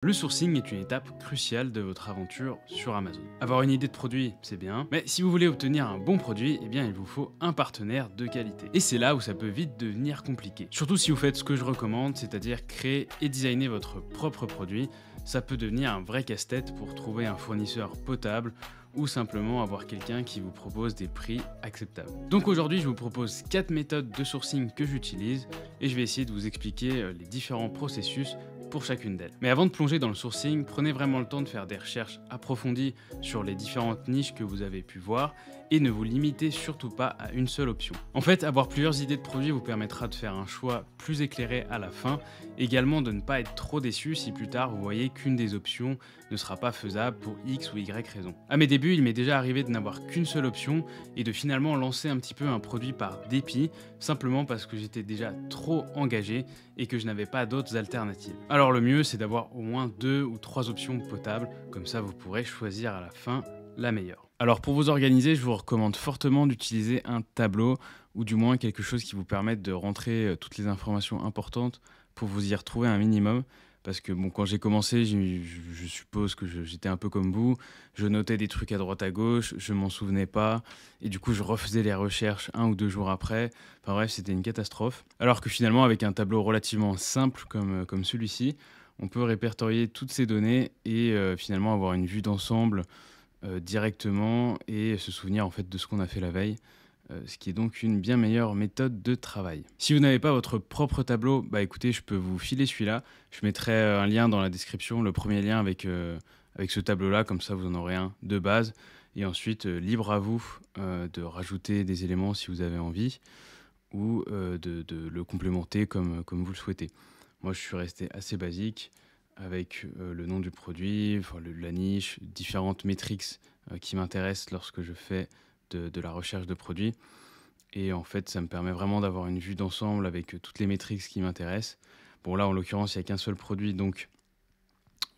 Le sourcing est une étape cruciale de votre aventure sur Amazon. Avoir une idée de produit, c'est bien, mais si vous voulez obtenir un bon produit, eh bien il vous faut un partenaire de qualité. Et c'est là où ça peut vite devenir compliqué. Surtout si vous faites ce que je recommande, c'est-à-dire créer et designer votre propre produit, ça peut devenir un vrai casse-tête pour trouver un fournisseur potable ou simplement avoir quelqu'un qui vous propose des prix acceptables. Donc aujourd'hui, je vous propose 4 méthodes de sourcing que j'utilise et je vais essayer de vous expliquer les différents processus pour chacune d'elles. Mais avant de plonger dans le sourcing, prenez vraiment le temps de faire des recherches approfondies sur les différentes niches que vous avez pu voir et ne vous limitez surtout pas à une seule option. En fait, avoir plusieurs idées de produits vous permettra de faire un choix plus éclairé à la fin, également de ne pas être trop déçu si plus tard vous voyez qu'une des options ne sera pas faisable pour X ou Y raison. À mes débuts, il m'est déjà arrivé de n'avoir qu'une seule option et de finalement lancer un petit peu un produit par dépit, simplement parce que j'étais déjà trop engagé et que je n'avais pas d'autres alternatives. Alors le mieux, c'est d'avoir au moins 2 ou 3 options potables, comme ça vous pourrez choisir à la fin la meilleure. Alors pour vous organiser, je vous recommande fortement d'utiliser un tableau ou du moins quelque chose qui vous permette de rentrer toutes les informations importantes pour vous y retrouver un minimum. Parce que bon, quand j'ai commencé, je suppose que j'étais un peu comme vous, je notais des trucs à droite à gauche, je m'en souvenais pas, et du coup je refaisais les recherches 1 ou 2 jours après. Enfin bref, c'était une catastrophe. Alors que finalement, avec un tableau relativement simple comme celui-ci, on peut répertorier toutes ces données et finalement avoir une vue d'ensemble directement et se souvenir en fait de ce qu'on a fait la veille. Ce qui est donc une bien meilleure méthode de travail. Si vous n'avez pas votre propre tableau, bah écoutez, je peux vous filer celui-là. Je mettrai un lien dans la description, le premier lien avec ce tableau-là, comme ça vous en aurez un de base. Et ensuite, libre à vous de rajouter des éléments si vous avez envie ou de le complémenter comme vous le souhaitez. Moi, je suis resté assez basique avec le nom du produit, enfin, la niche, différentes métriques qui m'intéressent lorsque je fais de la recherche de produits. Et en fait, ça me permet vraiment d'avoir une vue d'ensemble avec toutes les métriques qui m'intéressent. Bon, là, en l'occurrence, il n'y a qu'un seul produit, donc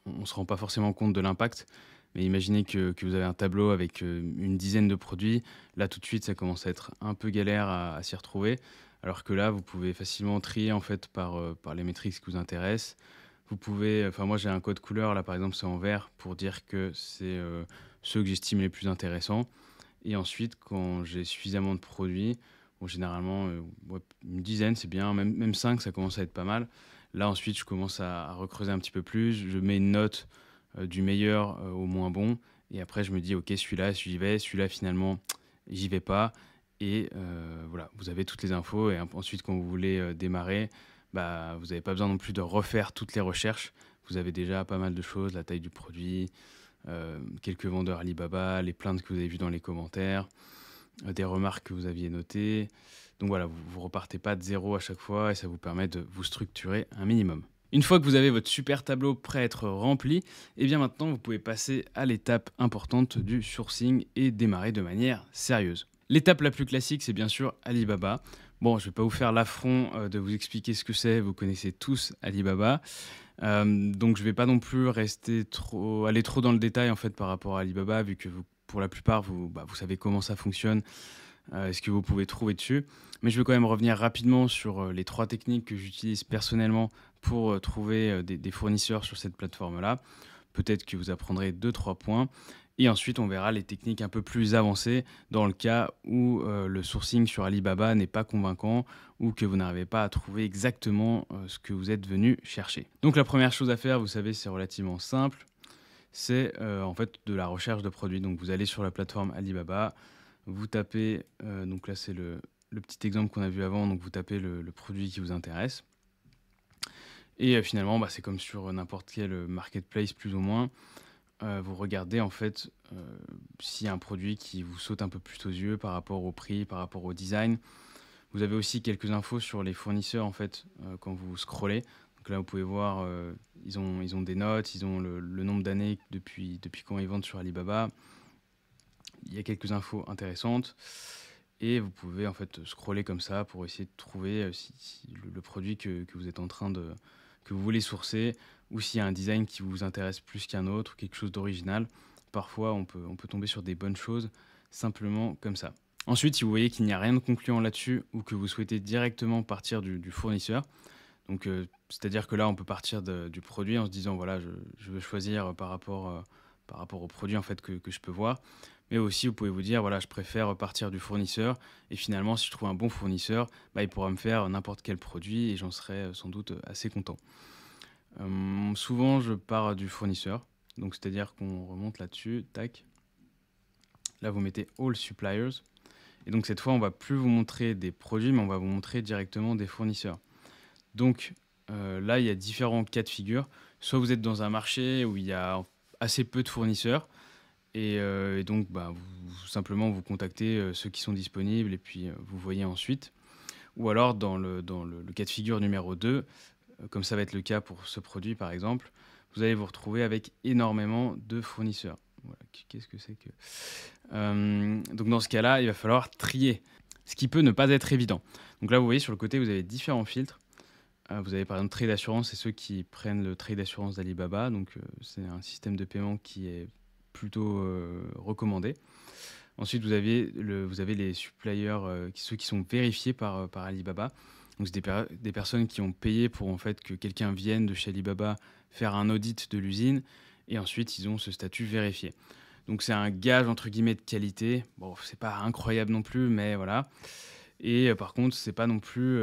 on ne se rend pas forcément compte de l'impact. Mais imaginez que vous avez un tableau avec une dizaine de produits. Là, tout de suite, ça commence à être un peu galère à s'y retrouver. Alors que là, vous pouvez facilement trier en fait par les métriques qui vous intéressent. Vous pouvez, enfin moi j'ai un code couleur, là par exemple c'est en vert pour dire que c'est ceux que j'estime les plus intéressants. Et ensuite, quand j'ai suffisamment de produits, bon, généralement, ouais, une dizaine, c'est bien, même 5, ça commence à être pas mal. Là, ensuite, je commence à recreuser un petit peu plus. Je mets une note du meilleur au moins bon. Et après, je me dis, OK, celui-là, j'y vais. Celui-là, finalement, j'y vais pas. Et voilà, vous avez toutes les infos. Et ensuite, quand vous voulez démarrer, bah, vous n'avez pas besoin non plus de refaire toutes les recherches. Vous avez déjà pas mal de choses, la taille du produit, quelques vendeurs Alibaba, les plaintes que vous avez vues dans les commentaires, des remarques que vous aviez notées. Donc voilà, vous ne repartez pas de zéro à chaque fois et ça vous permet de vous structurer un minimum. Une fois que vous avez votre super tableau prêt à être rempli, et bien maintenant vous pouvez passer à l'étape importante du sourcing et démarrer de manière sérieuse. L'étape la plus classique, c'est bien sûr Alibaba. Bon, je ne vais pas vous faire l'affront de vous expliquer ce que c'est, vous connaissez tous Alibaba. Donc je ne vais pas non plus aller trop dans le détail en fait par rapport à Alibaba, vu que pour la plupart, vous savez comment ça fonctionne, ce que vous pouvez trouver dessus. Mais je vais quand même revenir rapidement sur les 3 techniques que j'utilise personnellement pour trouver des fournisseurs sur cette plateforme-là. Peut-être que vous apprendrez 2-3 points. Et ensuite, on verra les techniques un peu plus avancées dans le cas où le sourcing sur Alibaba n'est pas convaincant ou que vous n'arrivez pas à trouver exactement ce que vous êtes venu chercher. Donc la première chose à faire, vous savez, c'est relativement simple. C'est en fait de la recherche de produits. Donc vous allez sur la plateforme Alibaba, vous tapez, donc là c'est le petit exemple qu'on a vu avant, donc vous tapez le produit qui vous intéresse. Et finalement, bah, c'est comme sur n'importe quel marketplace plus ou moins. Vous regardez en fait s'il y a un produit qui vous saute un peu plus aux yeux par rapport au prix, par rapport au design. Vous avez aussi quelques infos sur les fournisseurs en fait quand vous scrollez. Donc là vous pouvez voir, ils ont des notes, ils ont le nombre d'années depuis quand ils vendent sur Alibaba. Il y a quelques infos intéressantes. Et vous pouvez en fait scroller comme ça pour essayer de trouver si le produit que vous êtes en train que vous voulez sourcer, ou s'il y a un design qui vous intéresse plus qu'un autre, quelque chose d'original. Parfois, on peut tomber sur des bonnes choses simplement comme ça. Ensuite, si vous voyez qu'il n'y a rien de concluant là-dessus ou que vous souhaitez directement partir du fournisseur, Donc, c'est-à-dire que là, on peut partir du produit en se disant, voilà, je veux choisir par rapport au produit en fait que je peux voir. Mais aussi, vous pouvez vous dire, voilà, je préfère partir du fournisseur. Et finalement, si je trouve un bon fournisseur, bah, il pourra me faire n'importe quel produit et j'en serai sans doute assez content. Souvent, je pars du fournisseur. Donc, c'est-à-dire qu'on remonte là-dessus, tac. Là, vous mettez All Suppliers. Et donc, cette fois, on va plus vous montrer des produits, mais on va vous montrer directement des fournisseurs. Donc, là, il y a différents cas de figure. Soit vous êtes dans un marché où il y a assez peu de fournisseurs, et donc, bah, simplement, vous contactez ceux qui sont disponibles, et puis vous voyez ensuite. Ou alors, dans le cas de figure numéro 2, comme ça va être le cas pour ce produit, par exemple, vous allez vous retrouver avec énormément de fournisseurs. Voilà, qu'est-ce que c'est que... Donc, dans ce cas-là, il va falloir trier, ce qui peut ne pas être évident. Donc là, vous voyez, sur le côté, vous avez différents filtres. Vous avez par exemple Trade Assurance, c'est ceux qui prennent le Trade Assurance d'Alibaba. Donc c'est un système de paiement qui est plutôt recommandé. Ensuite, vous avez les suppliers, ceux qui sont vérifiés par Alibaba. Donc c'est des personnes qui ont payé pour en fait que quelqu'un vienne de chez Alibaba faire un audit de l'usine. Et ensuite, ils ont ce statut vérifié. Donc c'est un gage entre guillemets de qualité. Bon, c'est pas incroyable non plus, mais voilà. Et par contre, c'est pas non plus,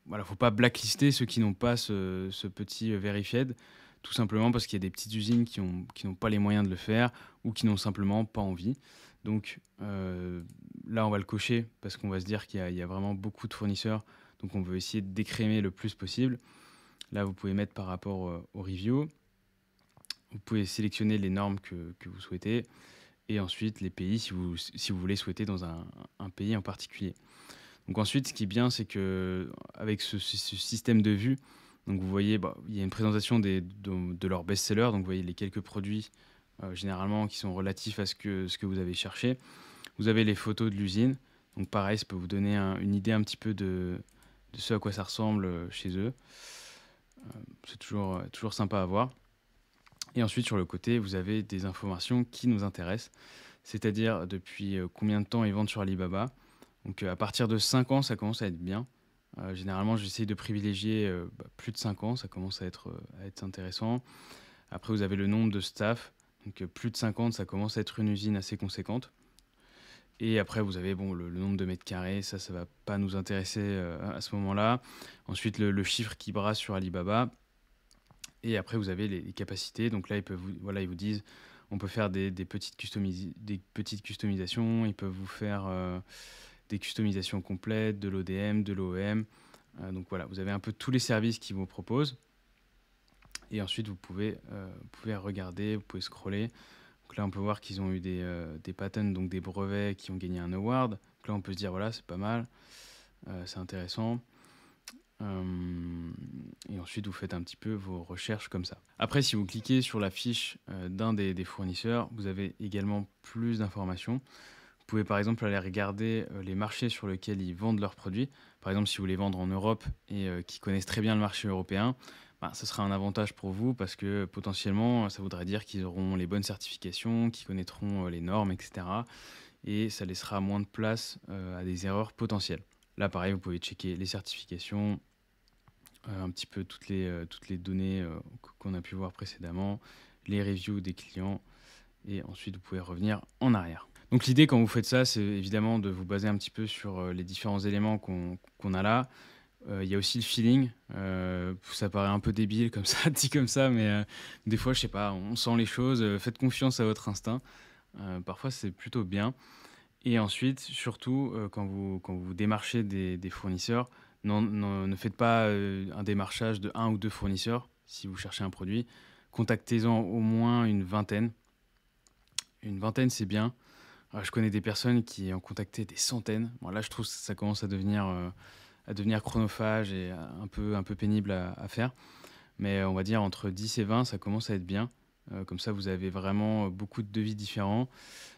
voilà, faut pas blacklister ceux qui n'ont pas ce petit verified, tout simplement parce qu'il y a des petites usines qui n'ont pas les moyens de le faire ou qui n'ont simplement pas envie. Donc là, on va le cocher parce qu'on va se dire qu'il y a vraiment beaucoup de fournisseurs, donc on veut essayer de décrémer le plus possible. Là, vous pouvez mettre par rapport aux reviews. Vous pouvez sélectionner les normes que vous souhaitez et ensuite les pays si vous voulez souhaiter dans un pays en particulier. Donc ensuite, ce qui est bien, c'est que avec ce système de vue, donc vous voyez, bah, il y a une présentation de leurs best-sellers. Donc vous voyez les quelques produits généralement qui sont relatifs à ce que vous avez cherché. Vous avez les photos de l'usine. Donc pareil, ça peut vous donner une idée un petit peu de ce à quoi ça ressemble chez eux. C'est toujours sympa à voir. Et ensuite, sur le côté, vous avez des informations qui nous intéressent, c'est-à-dire depuis combien de temps ils vendent sur Alibaba. Donc à partir de 5 ans, ça commence à être bien. Généralement, j'essaie de privilégier plus de 5 ans, ça commence à être intéressant. Après, vous avez le nombre de staff. Donc plus de 50, ça commence à être une usine assez conséquente. Et après, vous avez bon, le nombre de mètres carrés, ça ne va pas nous intéresser à ce moment-là. Ensuite, le chiffre qui brasse sur Alibaba. Et après, vous avez les capacités. Donc là, ils vous disent, on peut faire des petites customisations. Ils peuvent vous faire des customisations complètes, de l'ODM, de l'OEM. Donc voilà, vous avez un peu tous les services qu'ils vous proposent. Et ensuite, vous pouvez regarder, vous pouvez scroller. Donc là, on peut voir qu'ils ont eu des patents, donc des brevets qui ont gagné un award. Donc là, on peut se dire, voilà, c'est pas mal, c'est intéressant. Et ensuite, vous faites un petit peu vos recherches comme ça. Après, si vous cliquez sur la fiche d'un des fournisseurs, vous avez également plus d'informations. Vous pouvez par exemple aller regarder les marchés sur lesquels ils vendent leurs produits. Par exemple, si vous voulez vendre en Europe et qu'ils connaissent très bien le marché européen, ce sera un avantage pour vous parce que potentiellement, ça voudrait dire qu'ils auront les bonnes certifications, qu'ils connaîtront les normes, etc. Et ça laissera moins de place à des erreurs potentielles. Là, pareil, vous pouvez checker les certifications, un petit peu toutes les données qu'on a pu voir précédemment, les reviews des clients, et ensuite vous pouvez revenir en arrière. Donc l'idée quand vous faites ça, c'est évidemment de vous baser un petit peu sur les différents éléments qu'on a là. Il y a aussi le feeling, ça paraît un peu débile comme ça, dit comme ça, mais des fois, je sais pas, on sent les choses, faites confiance à votre instinct. Parfois, c'est plutôt bien. Et ensuite, surtout, quand vous démarchez des fournisseurs, ne faites pas un démarchage de un ou deux fournisseurs si vous cherchez un produit. Contactez-en au moins une vingtaine. Une vingtaine, c'est bien. Je connais des personnes qui ont contacté des centaines. Bon, là, je trouve que ça commence à devenir chronophage et un peu pénible à faire. Mais on va dire entre 10 et 20, ça commence à être bien. Comme ça, vous avez vraiment beaucoup de devis différents.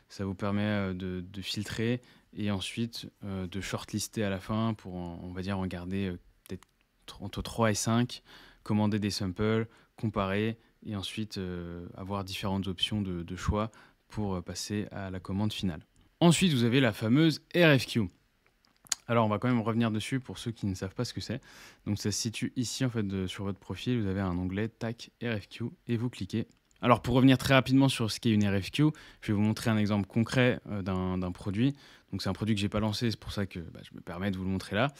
Ça vous permet de filtrer et ensuite de shortlister à la fin pour, on va dire, en garder peut-être entre 3 et 5, commander des samples, comparer et ensuite avoir différentes options de choix pour passer à la commande finale. Ensuite, vous avez la fameuse RFQ. Alors, on va quand même revenir dessus pour ceux qui ne savent pas ce que c'est. Donc, ça se situe ici, en fait, sur votre profil. Vous avez un onglet TAC RFQ et vous cliquez. Alors, pour revenir très rapidement sur ce qu'est une RFQ, je vais vous montrer un exemple concret d'un produit. Donc, c'est un produit que j'ai pas lancé, c'est pour ça que je me permets de vous le montrer là.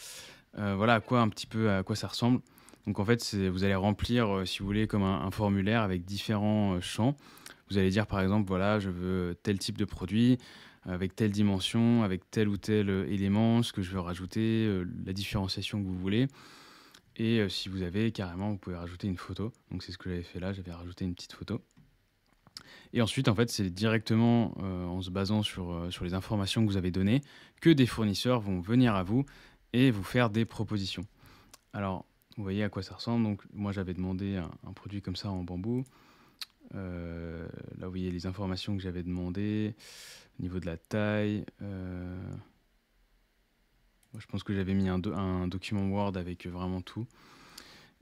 Voilà un petit peu à quoi ça ressemble. Donc, en fait, vous allez remplir, si vous voulez, comme un formulaire avec différents champs. Vous allez dire, par exemple, voilà, je veux tel type de produit avec telle dimension, avec tel ou tel élément, ce que je veux rajouter, la différenciation que vous voulez. Et si vous avez carrément, vous pouvez rajouter une photo. Donc c'est ce que j'avais fait là, j'avais rajouté une petite photo. Et ensuite, en fait, c'est directement en se basant sur les informations que vous avez données que des fournisseurs vont venir à vous et vous faire des propositions. Alors, vous voyez à quoi ça ressemble. Donc moi, j'avais demandé un produit comme ça en bambou. Là, vous voyez les informations que j'avais demandées au niveau de la taille. Je pense que j'avais mis un document Word avec vraiment tout.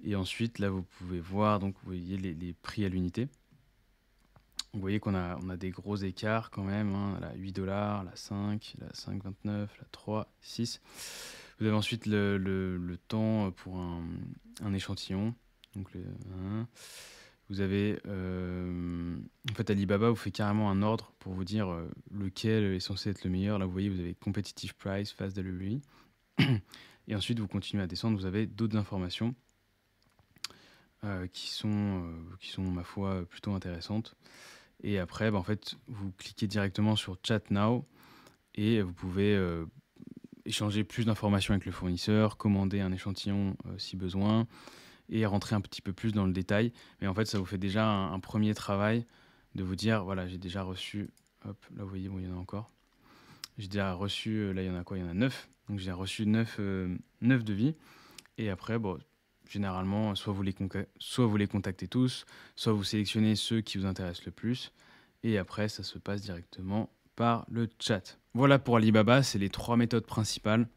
Et ensuite, là, vous pouvez voir, donc vous voyez les prix à l'unité. Vous voyez qu'on a des gros écarts quand même, hein, la 8 $, la 5, la 5,29, la 3, 6. Vous avez ensuite le temps pour un échantillon. Donc vous avez, en fait, Alibaba vous fait carrément un ordre pour vous dire lequel est censé être le meilleur. Là, vous voyez, vous avez Competitive Price, Fast Delivery. Et ensuite, vous continuez à descendre, vous avez d'autres informations qui sont, ma foi, plutôt intéressantes. Et après, en fait, vous cliquez directement sur Chat Now et vous pouvez échanger plus d'informations avec le fournisseur, commander un échantillon si besoin et rentrer un petit peu plus dans le détail. Mais en fait, ça vous fait déjà un premier travail de vous dire, voilà, j'ai déjà reçu, hop, là vous voyez, bon, il y en a encore. J'ai déjà reçu, là il y en a quoi? Il y en a 9. Donc j'ai reçu 9 devis. Et après, généralement, soit vous les contactez tous, soit vous sélectionnez ceux qui vous intéressent le plus. Et après, ça se passe directement par le chat. Voilà pour Alibaba, c'est les 3 méthodes principales.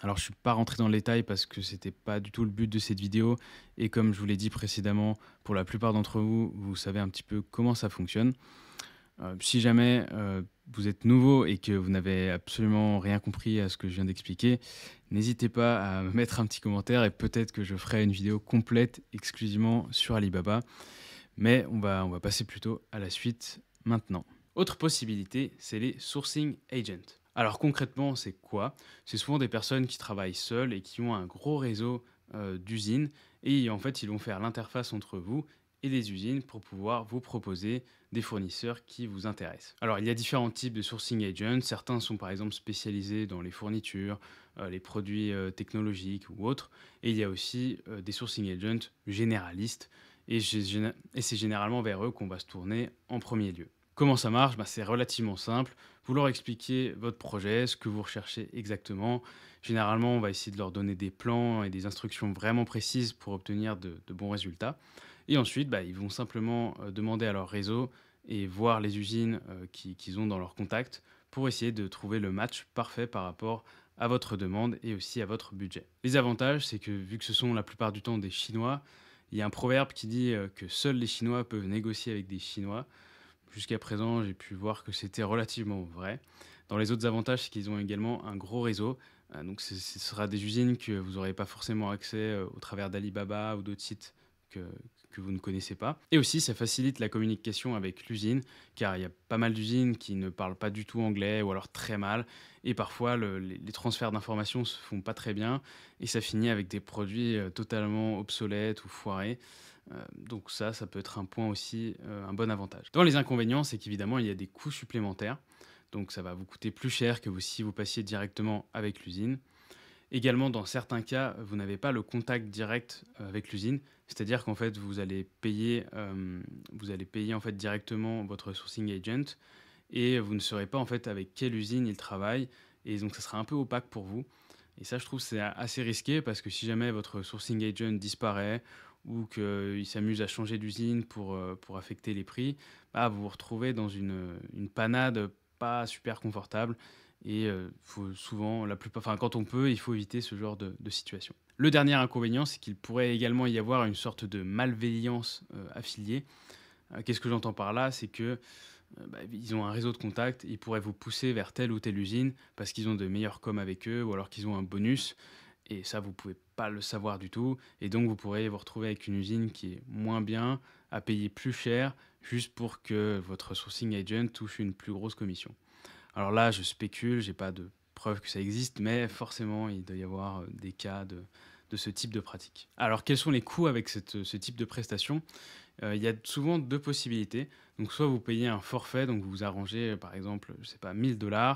Alors je ne suis pas rentré dans le détail parce que c'était pas du tout le but de cette vidéo. Et comme je vous l'ai dit précédemment, pour la plupart d'entre vous, vous savez un petit peu comment ça fonctionne. Si jamais vous êtes nouveau et que vous n'avez absolument rien compris à ce que je viens d'expliquer, n'hésitez pas à me mettre un petit commentaire et peut-être que je ferai une vidéo complète exclusivement sur Alibaba. Mais on va passer plutôt à la suite maintenant. Autre possibilité, c'est les sourcing agents. Alors concrètement, c'est quoi? C'est souvent des personnes qui travaillent seules et qui ont un gros réseau d'usines et en fait, ils vont faire l'interface entre vous et les usines pour pouvoir vous proposer des fournisseurs qui vous intéressent. Alors, il y a différents types de sourcing agents. Certains sont par exemple spécialisés dans les fournitures, les produits technologiques ou autres. Et il y a aussi des sourcing agents généralistes. Et c'est généralement vers eux qu'on va se tourner en premier lieu. Comment ça marche? C'est relativement simple. Vous leur expliquez votre projet, ce que vous recherchez exactement. Généralement, on va essayer de leur donner des plans et des instructions vraiment précises pour obtenir de bons résultats. Et ensuite, ils vont simplement demander à leur réseau et voir les usines qu'ils ont dans leur contact pour essayer de trouver le match parfait par rapport à votre demande et aussi à votre budget. Les avantages, c'est que vu que ce sont la plupart du temps des Chinois, il y a un proverbe qui dit que seuls les Chinois peuvent négocier avec des Chinois. Jusqu'à présent, j'ai pu voir que c'était relativement vrai. Dans les autres avantages, c'est qu'ils ont également un gros réseau. Donc ce sera des usines que vous n'aurez pas forcément accès au travers d'Alibaba ou d'autres sites que vous ne connaissez pas. Et aussi, ça facilite la communication avec l'usine, car il y a pas mal d'usines qui ne parlent pas du tout anglais ou alors très mal. Et parfois, les transferts d'informations se font pas très bien et ça finit avec des produits totalement obsolètes ou foirés. Donc ça peut être un point aussi, un bon avantage. Dans les inconvénients, c'est qu'évidemment, il y a des coûts supplémentaires. Donc ça va vous coûter plus cher que si vous passiez directement avec l'usine. Également, dans certains cas, vous n'avez pas le contact direct avec l'usine, c'est-à-dire qu'en fait, vous allez payer en fait directement votre sourcing agent et vous ne saurez pas en fait avec quelle usine il travaille et donc ça sera un peu opaque pour vous. Et ça, je trouve, c'est assez risqué parce que si jamais votre sourcing agent disparaît ou qu'il s'amuse à changer d'usine pour affecter les prix, vous vous retrouvez dans une panade pas super confortable. Et faut souvent, quand on peut, il faut éviter ce genre de situation. Le dernier inconvénient, c'est qu'il pourrait également y avoir une sorte de malveillance affiliée. Qu'est-ce que j'entends par là? C'est que ils ont un réseau de contacts, ils pourraient vous pousser vers telle ou telle usine parce qu'ils ont de meilleurs coms avec eux ou alors qu'ils ont un bonus. Et ça, vous pouvez pas le savoir du tout. Et donc, vous pourrez vous retrouver avec une usine qui est moins bien, à payer plus cher, juste pour que votre sourcing agent touche une plus grosse commission. Alors là, je spécule, j'ai pas de preuve que ça existe, mais forcément, il doit y avoir des cas de ce type de pratique. Alors, quels sont les coûts avec ce type de prestation? Il y a souvent deux possibilités. Donc, soit vous payez un forfait, donc vous vous arrangez, par exemple, je sais pas, 1000 $,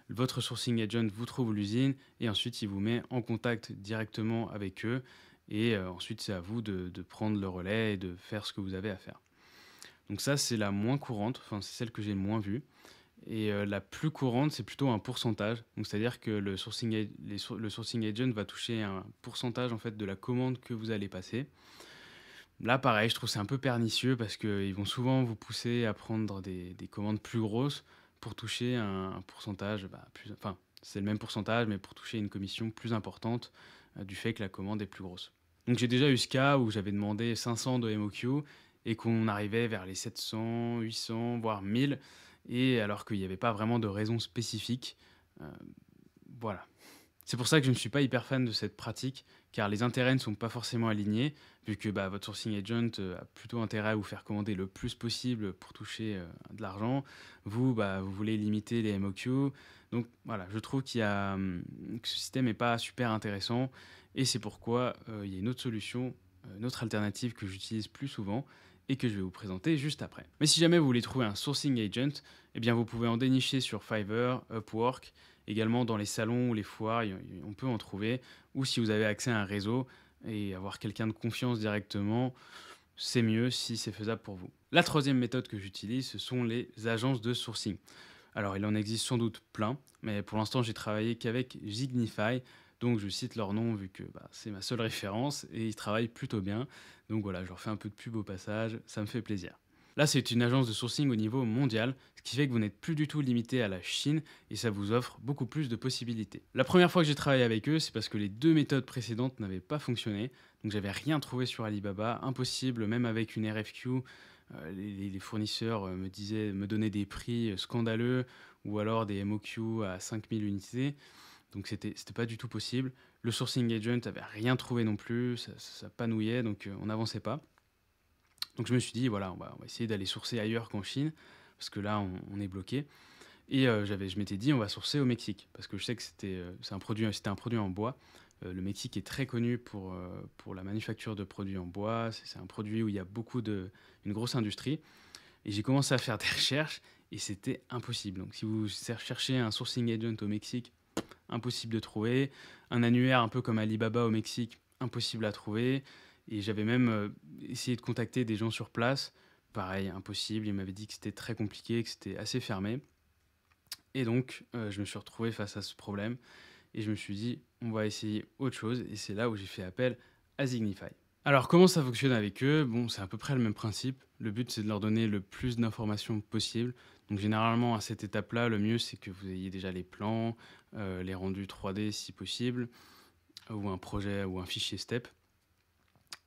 votre sourcing agent vous trouve l'usine, et ensuite il vous met en contact directement avec eux, et ensuite c'est à vous de prendre le relais et de faire ce que vous avez à faire. Donc ça, c'est la moins courante, enfin c'est celle que j'ai le moins vue. Et la plus courante, c'est plutôt un pourcentage. Donc c'est-à-dire que le sourcing agent va toucher un pourcentage en fait de la commande que vous allez passer. Là, pareil, je trouve que c'est un peu pernicieux parce qu'ils vont souvent vous pousser à prendre des commandes plus grosses pour toucher un pourcentage, plus, enfin, c'est le même pourcentage, mais pour toucher une commission plus importante du fait que la commande est plus grosse. Donc j'ai déjà eu ce cas où j'avais demandé 500 de MOQ et qu'on arrivait vers les 700, 800, voire 1000, et alors qu'il n'y avait pas vraiment de raison spécifique. Euh, voilà. C'est pour ça que je ne suis pas hyper fan de cette pratique, car les intérêts ne sont pas forcément alignés, vu que votre sourcing agent a plutôt intérêt à vous faire commander le plus possible pour toucher de l'argent. Vous, vous voulez limiter les MOQ. Donc voilà, je trouve que ce système n'est pas super intéressant, et c'est pourquoi il y a une autre solution, une autre alternative que j'utilise plus souvent, et que je vais vous présenter juste après. Mais si jamais vous voulez trouver un sourcing agent, eh bien vous pouvez en dénicher sur Fiverr, Upwork, également dans les salons ou les foires, on peut en trouver. Ou si vous avez accès à un réseau et avoir quelqu'un de confiance directement, c'est mieux si c'est faisable pour vous. La troisième méthode que j'utilise, ce sont les agences de sourcing. Alors il en existe sans doute plein, mais pour l'instant j'ai travaillé qu'avec Zignify, donc je cite leur nom vu que c'est ma seule référence et ils travaillent plutôt bien. Donc voilà, je leur fais un peu de pub au passage, ça me fait plaisir. Là, c'est une agence de sourcing au niveau mondial, ce qui fait que vous n'êtes plus du tout limité à la Chine et ça vous offre beaucoup plus de possibilités. La première fois que j'ai travaillé avec eux, c'est parce que les deux méthodes précédentes n'avaient pas fonctionné, donc j'avais rien trouvé sur Alibaba, impossible, même avec une RFQ. Les fournisseurs me donnaient des prix scandaleux ou alors des MOQ à 5000 unités, donc c'était pas du tout possible. Le sourcing agent avait rien trouvé non plus, ça panouillait, donc on n'avançait pas. Donc je me suis dit, voilà, on va essayer d'aller sourcer ailleurs qu'en Chine, parce que là, on est bloqué. Et je m'étais dit, on va sourcer au Mexique, parce que je sais que c'était un produit en bois. Le Mexique est très connu pour la manufacture de produits en bois. C'est un produit où il y a une grosse industrie. Et j'ai commencé à faire des recherches, et c'était impossible. Donc si vous cherchez un sourcing agent au Mexique, impossible de trouver. Un annuaire un peu comme Alibaba au Mexique, impossible à trouver. Et j'avais même essayé de contacter des gens sur place. Pareil, impossible. Ils m'avaient dit que c'était très compliqué, que c'était assez fermé. Et donc, je me suis retrouvé face à ce problème. Et je me suis dit, on va essayer autre chose. Et c'est là où j'ai fait appel à Zignify. Alors, comment ça fonctionne avec eux? Bon, c'est à peu près le même principe. Le but, c'est de leur donner le plus d'informations possible. Donc, généralement, à cette étape-là, le mieux, c'est que vous ayez déjà les plans, les rendus 3D si possible, ou un projet ou un fichier STEP.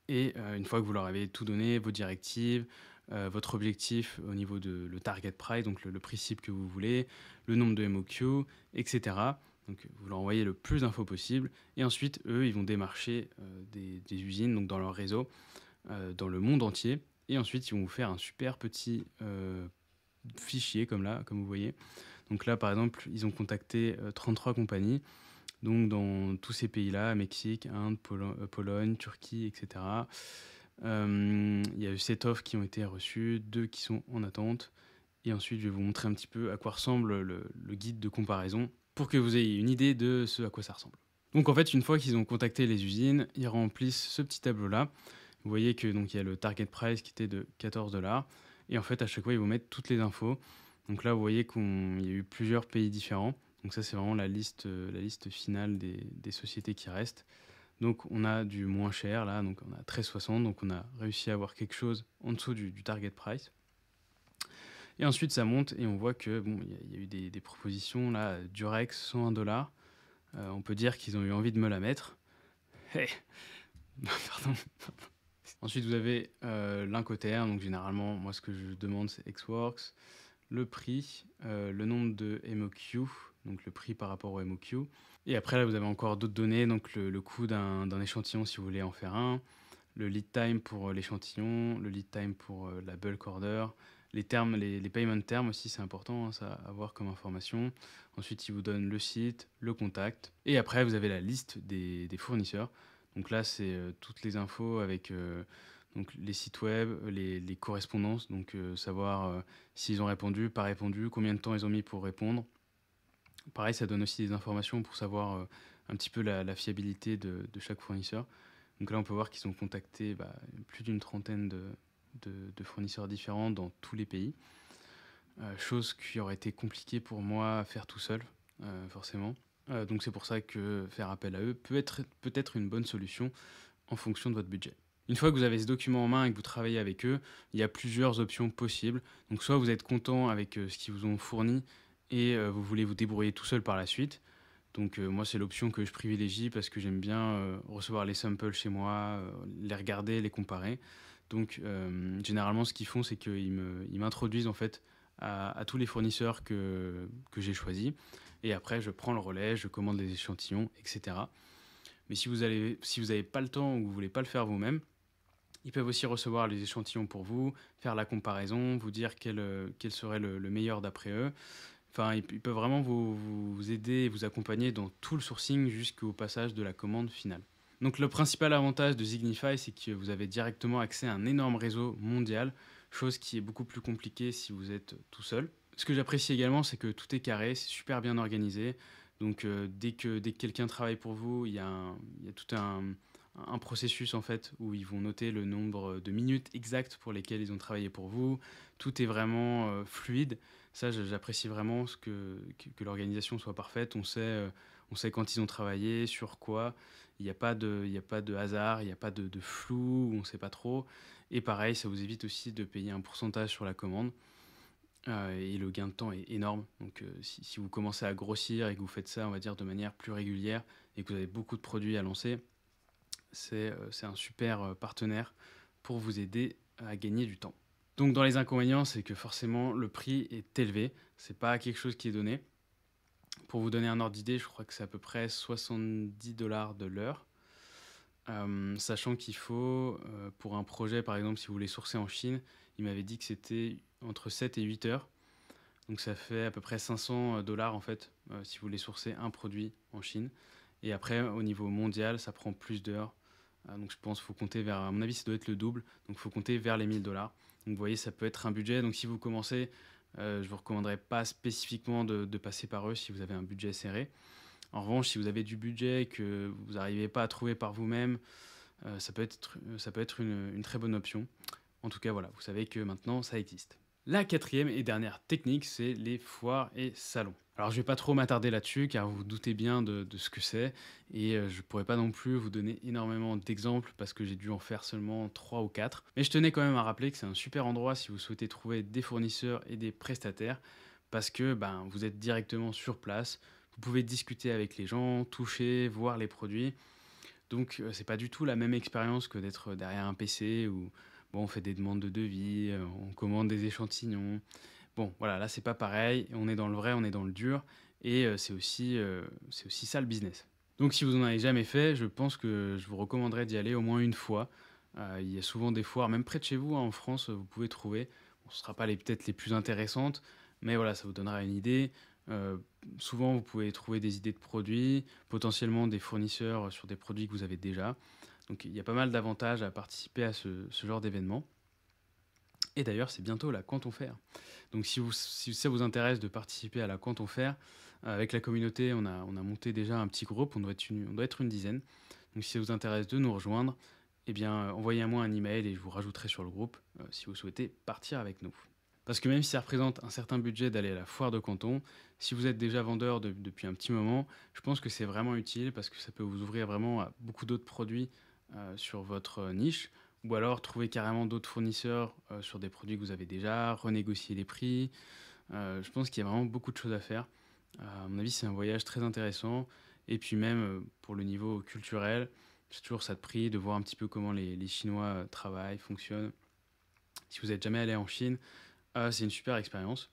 Et une fois que vous leur avez tout donné, vos directives, votre objectif au niveau de le target price, donc le prix cible que vous voulez, le nombre de MOQ, etc. Donc vous leur envoyez le plus d'infos possible. Et ensuite, eux, ils vont démarcher des usines donc dans leur réseau, dans le monde entier. Et ensuite, ils vont vous faire un super petit fichier comme là, comme vous voyez. Donc là, par exemple, ils ont contacté 33 compagnies. Donc dans tous ces pays-là, Mexique, Inde, Pologne, Turquie, etc. Il y a eu 7 offres qui ont été reçues, 2 qui sont en attente. Et ensuite, je vais vous montrer un petit peu à quoi ressemble le guide de comparaison pour que vous ayez une idée de ce à quoi ça ressemble. Donc en fait, une fois qu'ils ont contacté les usines, ils remplissent ce petit tableau-là. Vous voyez que donc il y a le target price qui était de 14 $. Et en fait, à chaque fois, ils vont mettre toutes les infos. Donc là, vous voyez qu'il y a eu plusieurs pays différents. Donc ça, c'est vraiment la liste finale des sociétés qui restent. Donc on a du moins cher là, donc on a 13,60, donc on a réussi à avoir quelque chose en dessous du target price. Et ensuite ça monte et on voit que bon, il y a eu des propositions là, Durex 101 $. On peut dire qu'ils ont eu envie de me la mettre. Hey. Pardon. Ensuite vous avez l'Incoterm, donc généralement moi ce que je demande c'est Xworks. le prix, le nombre de MOQ, donc le prix par rapport au MOQ. Et après, là, vous avez encore d'autres données, donc le coût d'un échantillon si vous voulez en faire un, le lead time pour l'échantillon, le lead time pour la bulk order, les termes, les payment terms aussi, c'est important, hein, ça à avoir comme information. Ensuite, il vous donne le site, le contact. Et après, vous avez la liste des fournisseurs. Donc là, c'est toutes les infos avec donc les sites web, les correspondances, donc savoir s'ils ont répondu, pas répondu, combien de temps ils ont mis pour répondre. Pareil, ça donne aussi des informations pour savoir un petit peu la fiabilité de chaque fournisseur. Donc là, on peut voir qu'ils ont contacté plus d'une trentaine de fournisseurs différents dans tous les pays. Chose qui aurait été compliquée pour moi à faire tout seul, forcément. Donc c'est pour ça que faire appel à eux peut-être une bonne solution en fonction de votre budget. Une fois que vous avez ce document en main et que vous travaillez avec eux, il y a plusieurs options possibles. Donc soit vous êtes content avec ce qu'ils vous ont fourni et vous voulez vous débrouiller tout seul par la suite. Donc moi c'est l'option que je privilégie parce que j'aime bien recevoir les samples chez moi, les regarder, les comparer. Donc généralement ce qu'ils font c'est ils m'introduisent en fait à tous les fournisseurs que j'ai choisis. Et après je prends le relais, je commande les échantillons, etc. Mais si vous n'avez pas le temps ou que vous voulez pas le faire vous-même, ils peuvent aussi recevoir les échantillons pour vous, faire la comparaison, vous dire quel serait le meilleur d'après eux. Enfin, ils peuvent vraiment vous aider et vous accompagner dans tout le sourcing jusqu'au passage de la commande finale. Donc le principal avantage de Signify, c'est que vous avez directement accès à un énorme réseau mondial, chose qui est beaucoup plus compliquée si vous êtes tout seul. Ce que j'apprécie également, c'est que tout est carré, c'est super bien organisé. Donc dès que quelqu'un travaille pour vous, il y a tout un processus en fait où ils vont noter le nombre de minutes exactes pour lesquelles ils ont travaillé pour vous. Tout est vraiment fluide. Ça, j'apprécie vraiment que l'organisation soit parfaite. On sait quand ils ont travaillé, sur quoi. Il n'y a pas de hasard, il n'y a pas de flou, on ne sait pas trop. Et pareil, ça vous évite aussi de payer un pourcentage sur la commande. Et le gain de temps est énorme. Donc si vous commencez à grossir et que vous faites ça, on va dire, de manière plus régulière et que vous avez beaucoup de produits à lancer, c'est un super partenaire pour vous aider à gagner du temps. Donc dans les inconvénients, c'est que forcément le prix est élevé. C'est pas quelque chose qui est donné. Pour vous donner un ordre d'idée, je crois que c'est à peu près 70 $ de l'heure. Sachant qu'il faut, pour un projet par exemple, si vous voulez sourcer en Chine, il m'avait dit que c'était entre 7 et 8 heures. Donc ça fait à peu près 500 $ en fait, si vous voulez sourcer un produit en Chine. Et après, au niveau mondial, ça prend plus d'heures. Donc je pense qu'il faut compter vers, à mon avis, ça doit être le double. Donc il faut compter vers les 1000 $. Donc vous voyez, ça peut être un budget. Donc si vous commencez, je ne vous recommanderais pas spécifiquement de passer par eux si vous avez un budget serré. En revanche, si vous avez du budget et que vous n'arrivez pas à trouver par vous-même, ça peut être une très bonne option. En tout cas, voilà, vous savez que maintenant, ça existe. La quatrième et dernière technique, c'est les foires et salons. Alors je vais pas trop m'attarder là-dessus car vous vous doutez bien de ce que c'est et je pourrais pas non plus vous donner énormément d'exemples parce que j'ai dû en faire seulement 3 ou 4. Mais je tenais quand même à rappeler que c'est un super endroit si vous souhaitez trouver des fournisseurs et des prestataires parce que vous êtes directement sur place, vous pouvez discuter avec les gens, toucher, voir les produits. Donc c'est pas du tout la même expérience que d'être derrière un PC où bon, on fait des demandes de devis, on commande des échantillons. Bon, voilà, là c'est pas pareil, on est dans le vrai, on est dans le dur, et c'est aussi ça le business. Donc si vous n'en avez jamais fait, je pense que je vous recommanderais d'y aller au moins une fois. Il y a souvent des foires, même près de chez vous, hein, en France, vous pouvez trouver. Bon, ce ne sera pas peut-être les plus intéressantes, mais voilà, ça vous donnera une idée. Euh, Souvent, vous pouvez trouver des idées de produits, potentiellement des fournisseurs sur des produits que vous avez déjà. Donc il y a pas mal d'avantages à participer à ce genre d'événement. Et d'ailleurs, c'est bientôt la Canton Fair. Donc si ça vous intéresse de participer à la Canton Fair, avec la communauté, on a monté déjà un petit groupe, on doit être une dizaine. Donc si ça vous intéresse de nous rejoindre, eh bien envoyez-moi un email et je vous rajouterai sur le groupe si vous souhaitez partir avec nous. Parce que même si ça représente un certain budget d'aller à la foire de Canton, si vous êtes déjà vendeur depuis un petit moment, je pense que c'est vraiment utile parce que ça peut vous ouvrir vraiment à beaucoup d'autres produits sur votre niche, ou alors trouver carrément d'autres fournisseurs sur des produits que vous avez déjà, renégocier les prix. Je pense qu'il y a vraiment beaucoup de choses à faire. À mon avis, c'est un voyage très intéressant. Et puis même pour le niveau culturel, c'est toujours ça de prix, de voir un petit peu comment les Chinois travaillent, fonctionnent. Si vous n'êtes jamais allé en Chine, c'est une super expérience.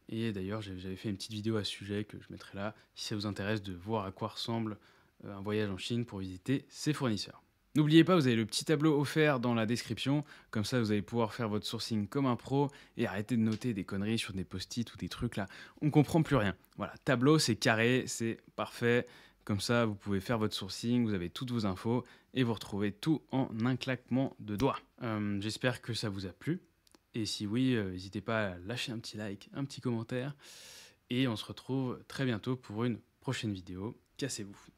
Et d'ailleurs, j'avais fait une petite vidéo à ce sujet que je mettrai là, si ça vous intéresse de voir à quoi ressemble un voyage en Chine pour visiter ses fournisseurs. N'oubliez pas, vous avez le petit tableau offert dans la description, comme ça vous allez pouvoir faire votre sourcing comme un pro et arrêter de noter des conneries sur des post-it ou des trucs là, on comprend plus rien. Voilà, tableau c'est carré, c'est parfait, comme ça vous pouvez faire votre sourcing, vous avez toutes vos infos et vous retrouvez tout en un claquement de doigts. J'espère que ça vous a plu, et si oui, n'hésitez pas à lâcher un petit like, un petit commentaire, et on se retrouve très bientôt pour une prochaine vidéo. Cassez-vous.